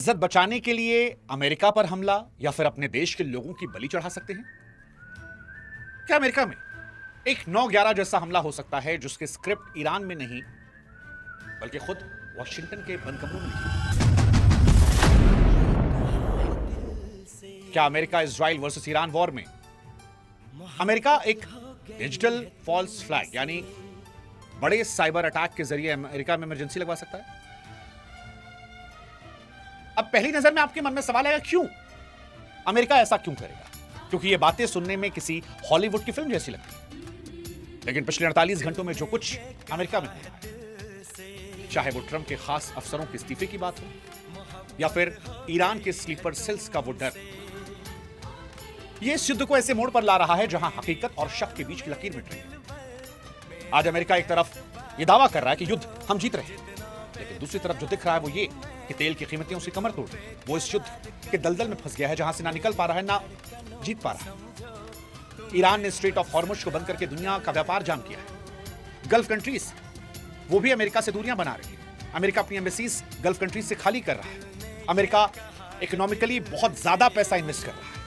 इज्जत बचाने के लिए अमेरिका पर हमला या फिर अपने देश के लोगों की बलि चढ़ा सकते हैं? क्या अमेरिका में एक 9/11 जैसा हमला हो सकता है जिसके स्क्रिप्ट ईरान में नहीं बल्कि खुद वॉशिंगटन के बंद कमरों में लिखी? क्या America Israel versus Iran war में अमेरिका एक डिजिटल फॉल्स फ्लैग यानी बड़े साइबर अटैक के जरिए अमेरिका में इमरजेंसी लगवा सकता है? अब पहली नजर में आपके मन में सवाल आएगा, क्यों अमेरिका ऐसा क्यों करेगा? क्योंकि ये बातें सुनने में किसी हॉलीवुड की फिल्म जैसी लगती है। लेकिन पिछले 48 घंटों में जो कुछ अमेरिका में हुआ, चाहे वो ट्रंप के खास अफसरों के इस्तीफे की बात हो या फिर ईरान के स्लीपर सेल्स का वो डर, ये इस युद्ध को ऐसे मोड़ पर ला रहा है जहां हकीकत और शक के बीच की लकीर मिट रही है। आज अमेरिका एक तरफ ये दावा कर रहा है कि युद्ध हम जीत रहे हैं, लेकिन दूसरी तरफ जो दिख रहा है वो ये कि तेल की कीमतें उसकी कमर तोड़ रही है। वो इस युद्ध के दलदल में फंस गया है जहां से ना निकल पा रहा है ना जीत पा रहा है। ईरान ने स्ट्रेट ऑफ हॉर्मुज को बंद करके दुनिया का व्यापार जाम किया है। गल्फ कंट्रीज वो भी अमेरिका से दूरियां बना रही है। अमेरिका अपनी एम्बेसीज गल्फ कंट्रीज से खाली कर रहा है। अमेरिका इकोनॉमिकली बहुत ज्यादा पैसा इन्वेस्ट कर रहा है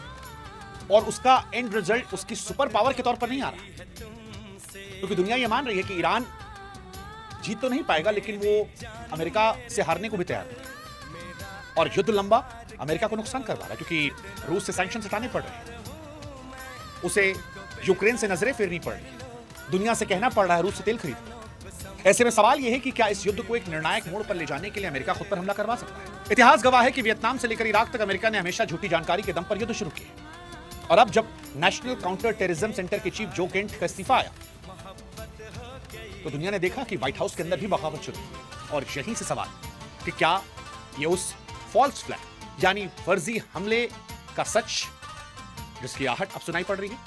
और उसका एंड रिजल्ट उसकी सुपर पावर के तौर पर नहीं आ रहा, क्योंकि दुनिया ये मान रही है कि ईरान जीत तो नहीं पाएगा लेकिन वो अमेरिका से हारने को भी तैयार है। और युद्ध लंबा अमेरिका को नुकसान कर रहा है क्योंकि रूस से सैंक्शन हटाने पड़ रहे हैं, उसे यूक्रेन से नजरें फेरनी पड़ रही है, दुनिया से कहना पड़ रहा है रूस से तेल खरीद। ऐसे में सवाल यह है कि क्या इस युद्ध को एक निर्णायक मोड़ पर ले जाने के लिए अमेरिका खुद पर हमला करवा सकता है? इतिहास गवाह है कि वियतनाम से लेकर इराक तक अमेरिका ने हमेशा झूठी जानकारी के दम पर युद्ध शुरू किया। और अब जब नेशनल काउंटर टेररिज्म सेंटर के चीफ जो केंट का इस्तीफा आया तो दुनिया ने देखा कि व्हाइट हाउस के अंदर भी बगावत शुरू हुई। और यहीं से सवाल कि क्या ये उस फॉल्स फ्लैग यानी फर्जी हमले का सच जिसकी आहट अब सुनाई पड़ रही है?